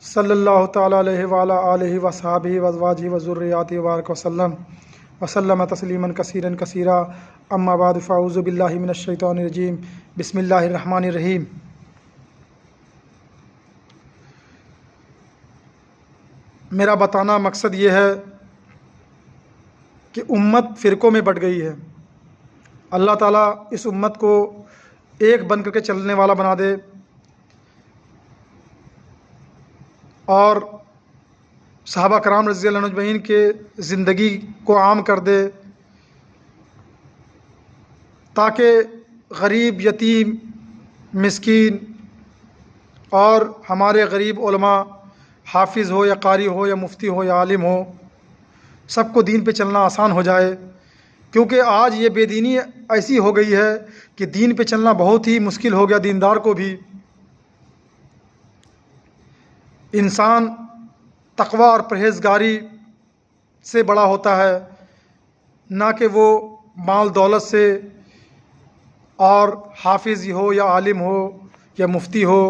صلی اللہ تعالیٰ علیہ وعلیٰ آلہ وصحبہ وازواجہ وذریاتہ وبارک وسلم وسلم تسلیما کثیرا کثیرا اما بعد فاعوذ باللہ من الشیطان الرجیم بسم اللہ الرحمن الرحیم۔ میرا بتانا مقصد یہ ہے کہ امت فرقوں میں بٹ گئی ہے۔ اللہ تعالیٰ اس امت کو ایک بن کر کے چلنے والا بنا دے اور صحابہ کرام رضی اللہ عنہ اجمعین کے زندگی کو عام کر دے، تاکہ غریب، یتیم، مسکین اور ہمارے غریب علماء، حافظ ہو یا قاری ہو یا مفتی ہو یا عالم ہو، سب کو دین پہ چلنا آسان ہو جائے، کیونکہ آج یہ بے دینی ایسی ہو گئی ہے کہ دین پہ چلنا بہت ہی مشکل ہو گیا دیندار کو بھی۔ انسان تقوی اور پرہیزگاری سے بڑا ہوتا ہے، نہ کہ وہ مال دولت سے، اور حافظ ہو یا عالم ہو یا مفتی ہو،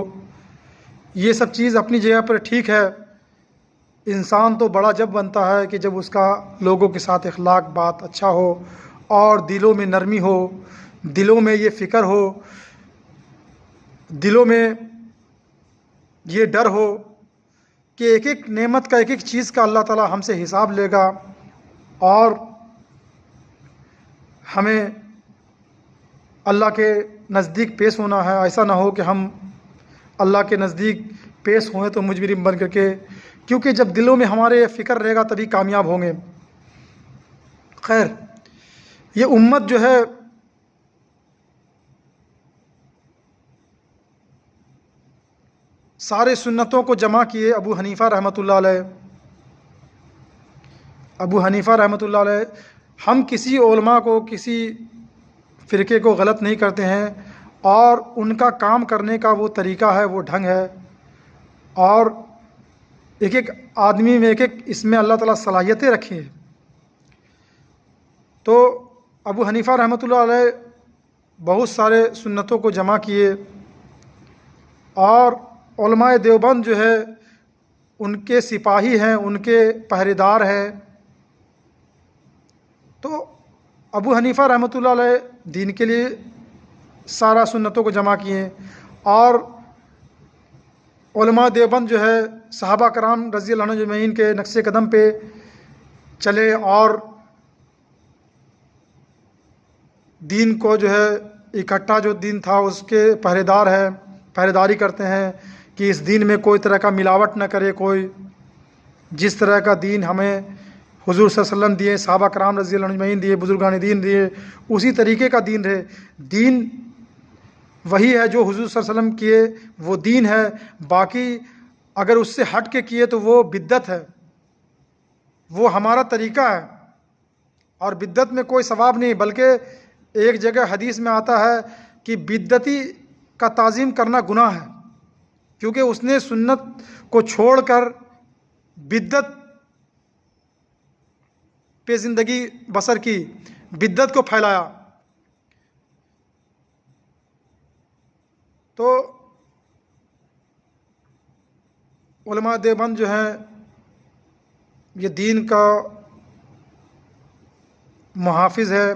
یہ سب چیز اپنی جگہ پر ٹھیک ہے۔ انسان تو بڑا جب بنتا ہے کہ جب اس کا لوگوں کے ساتھ اخلاق بات اچھا ہو اور دلوں میں نرمی ہو، دلوں میں یہ فکر ہو، دلوں میں یہ ڈر ہو کہ ایک ایک نعمت کا، ایک ایک چیز کا اللہ تعالیٰ ہم سے حساب لے گا اور ہمیں اللہ کے نزدیک پیش ہونا ہے۔ ایسا نہ ہو کہ ہم اللہ کے نزدیک پیش ہوئیں تو مجرم بن کر کے، کیونکہ جب دلوں میں ہمارے فکر رہے گا تبھی کامیاب ہوں گے۔ خیر، یہ امت جو ہے سارے سنتوں کو جمع کیے ابو حنیفہ رحمۃ اللہ علیہ۔ ابو حنیفہ رحمۃ اللہ علیہ، ہم کسی علماء کو، کسی فرقے کو غلط نہیں کرتے ہیں، اور ان کا کام کرنے کا وہ طریقہ ہے، وہ ڈھنگ ہے، اور ایک ایک آدمی میں ایک ایک اس میں اللہ تعالیٰ صلاحیتیں رکھی ہیں۔ تو ابو حنیفہ رحمۃ اللہ علیہ بہت سارے سنتوں کو جمع کیے، اور علماء دیوبند جو ہے ان کے سپاہی ہیں، ان کے پہرے دار ہیں۔ تو ابو حنیفہ رحمۃ اللہ علیہ دین کے لیے سارا سنتوں کو جمع کیے، اور علماء دیوبند جو ہے صحابہ کرام رضی اللہ عنہ اجمعین کے نقش قدم پہ چلے، اور دین کو جو ہے اکٹھا، جو دین تھا اس کے پہرے دار ہیں، پہرے داری کرتے ہیں کہ اس دین میں کوئی طرح کا ملاوٹ نہ کرے کوئی۔ جس طرح کا دین ہمیں حضور صلی اللہ علیہ وسلم دیے، صحابہ کرام رضی اللہ عنہ اجمعین دیے، بزرگان دین دیے، اسی طریقے کا دین رہے۔ دین وہی ہے جو حضور صلی اللہ علیہ وسلم کیے، وہ دین ہے۔ باقی اگر اس سے ہٹ کے کیے تو وہ بدعت ہے، وہ ہمارا طریقہ ہے، اور بدعت میں کوئی ثواب نہیں۔ بلکہ ایک جگہ حدیث میں آتا ہے کہ بدعتی کا تعظیم کرنا گناہ ہے، کیونکہ اس نے سنت کو چھوڑ کر بدعت پہ زندگی بسر کی، بدعت کو پھیلایا۔ تو علماء دیوبند جو ہیں یہ دین کا محافظ ہے،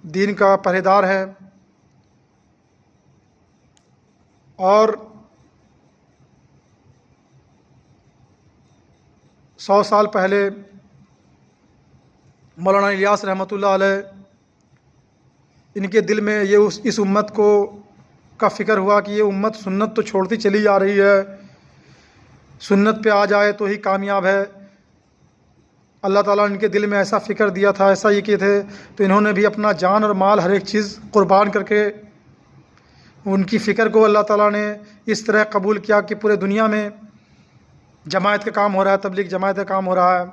دین کا پہرے دار ہے، اور 100 سال پہلے مولانا الیاس رحمۃ اللہ علیہ، ان کے دل میں یہ اس امت کا فکر ہوا کہ یہ امت سنت تو چھوڑتی چلی جا رہی ہے، سنت پہ آ جائے تو ہی کامیاب ہے۔ اللہ تعالیٰ نے ان کے دل میں ایسا فکر دیا تھا، ایسا یہ کیے تھے، تو انہوں نے بھی اپنا جان اور مال ہر ایک چیز قربان کر کے ان کی فکر کو اللہ تعالیٰ نے اس طرح قبول کیا کہ پورے دنیا میں جماعت کا کام ہو رہا ہے، تبلیغ جماعت کا کام ہو رہا ہے،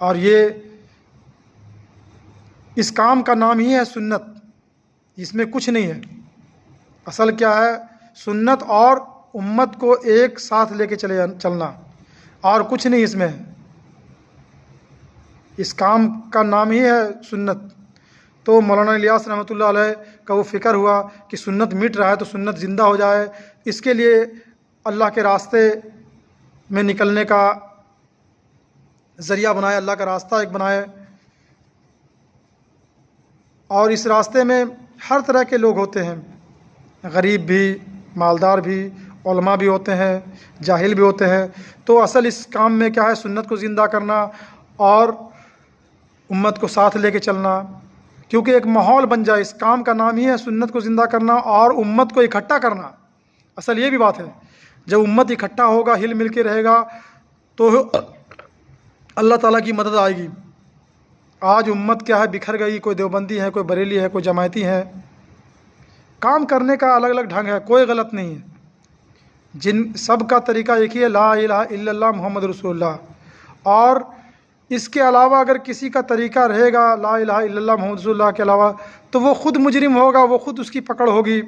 اور یہ اس کام کا نام ہی ہے سنت، اس میں کچھ نہیں ہے۔ اصل کیا ہے؟ سنت اور امت کو ایک ساتھ لے کے چلنا، اور کچھ نہیں اس میں ہے۔ اس کام کا نام ہی ہے سنت۔ تو مولانا الیاس رحمۃ اللہ علیہ کا وہ فکر ہوا کہ سنت مٹ رہا ہے تو سنت زندہ ہو جائے، اس کے لیے اللہ کے راستے میں نکلنے کا ذریعہ بنائے، اللہ کا راستہ ایک بنائے. اور اس راستے میں ہر طرح کے لوگ ہوتے ہیں، غریب بھی، مالدار بھی، علماء بھی ہوتے ہیں، جاہل بھی ہوتے ہیں. تو اصل اس کام میں کیا ہے؟ سنت کو زندہ کرنا اور امت کو ساتھ لے کے چلنا. کیونکہ ایک ماحول بن جائے، اس کام کا نام ہی ہے سنت کو زندہ کرنا اور امت کو اکٹھا کرنا. اصل یہ بھی بات ہے، جب امت اکٹھا ہوگا، ہل مل کے رہے گا تو اللہ تعالیٰ کی مدد آئے گی. آج امت کیا ہے؟ بکھر گئی، کوئی دیوبندی ہے، کوئی بریلی ہے، کوئی جماعتی ہے. کام کرنے کا الگ الگ ڈھنگ ہے، کوئی غلط نہیں ہے. سب کا طریقہ ایک ہی ہے، لا الہ الا اللہ محمد رسول اللہ. اور اس کے علاوہ اگر کسی کا طریقہ رہے گا لا الہ الا اللہ محمد رسول اللہ کے علاوہ، تو وہ خود مجرم ہوگا، وہ خود اس کی پکڑ ہوگی.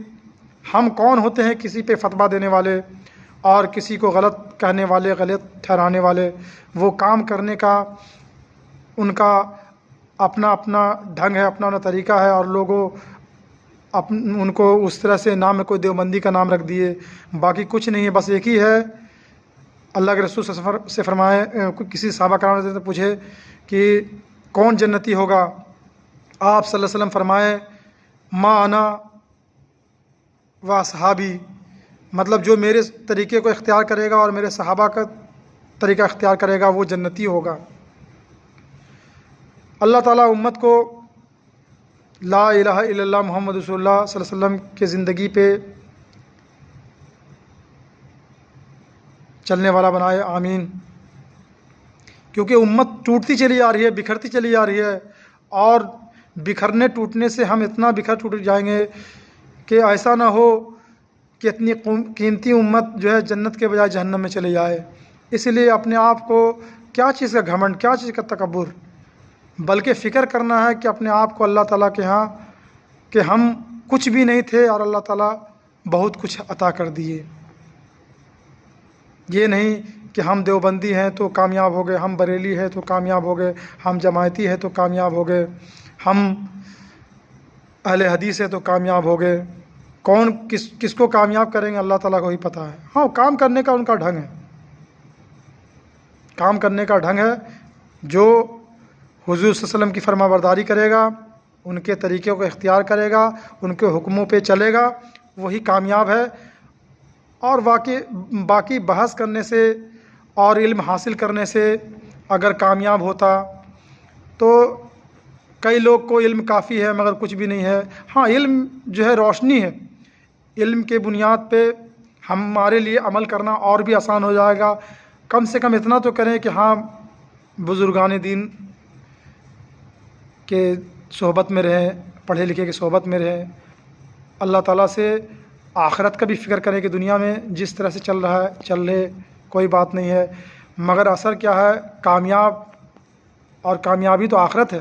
ہم کون ہوتے ہیں کسی پہ فتویٰ دینے والے اور کسی کو غلط کہنے والے، غلط ٹھہرانے والے؟ وہ کام کرنے کا ان کا اپنا اپنا ڈھنگ ہے، اپنا اپنا طریقہ ہے. اور لوگوں ان کو اس طرح سے نام میں کوئی دیوبندی کا نام رکھ دیے، باقی کچھ نہیں ہے. بس ایک ہی ہے. اللہ کے رسول صلی اللہ علیہ وسلم سے فرمائے، کسی صحابہ کرام سے پوچھے کہ کون جنتی ہوگا؟ آپ صلی اللہ علیہ وسلم فرمائے، ما انا و صحابی، مطلب جو میرے طریقے کو اختیار کرے گا اور میرے صحابہ کا طریقہ اختیار کرے گا وہ جنتی ہوگا. اللہ تعالیٰ امت کو لا الہ الا اللہ محمد رسول اللہ صلی اللہ علیہ وسلم کے زندگی پہ چلنے والا بنائے، آمین. کیونکہ امت ٹوٹتی چلی آ رہی ہے، بکھرتی چلی آ رہی ہے. اور بکھرنے ٹوٹنے سے ہم اتنا بکھر ٹوٹ جائیں گے کہ ایسا نہ ہو کہ اتنی قیمتی امت جو ہے جنت کے بجائے جہنم میں چلی جائے. اس لیے اپنے آپ کو کیا چیز کا گھمنڈ، کیا چیز کا تکبر، بلکہ فکر کرنا ہے کہ اپنے آپ کو اللہ تعالیٰ کے ہاں کہ ہم کچھ بھی نہیں تھے اور اللہ تعالیٰ بہت کچھ عطا کر دیے. یہ نہیں کہ ہم دیوبندی ہیں تو کامیاب ہو گئے، ہم بریلی ہیں تو کامیاب ہو گئے، ہم جماعتی ہیں تو کامیاب ہو گئے، ہم اہل حدیث ہیں تو کامیاب ہو گئے. کون کس کو کامیاب کریں گے اللہ تعالیٰ کو ہی پتہ ہے. ہاں، کام کرنے کا ان کا ڈھنگ ہے، کام کرنے کا ڈھنگ ہے. جو حضور صلی اللہ علیہ وسلم کی فرما برداری کرے گا، ان کے طریقے کو اختیار کرے گا، ان کے حکموں پہ چلے گا، وہی کامیاب ہے. اور باقی بحث کرنے سے اور علم حاصل کرنے سے اگر کامیاب ہوتا تو کئی لوگ کو علم کافی ہے مگر کچھ بھی نہیں ہے. ہاں، علم جو ہے روشنی ہے، علم کے بنیاد پہ ہمارے لیے عمل کرنا اور بھی آسان ہو جائے گا. کم سے کم اتنا تو کریں کہ ہاں بزرگان دین کے صحبت میں رہیں، پڑھے لکھے کی صحبت میں رہیں. اللہ تعالیٰ سے آخرت کا بھی فکر کریں کہ دنیا میں جس طرح سے چل رہا ہے چل رہے، کوئی بات نہیں ہے، مگر اثر کیا ہے؟ کامیاب، اور کامیابی تو آخرت ہے.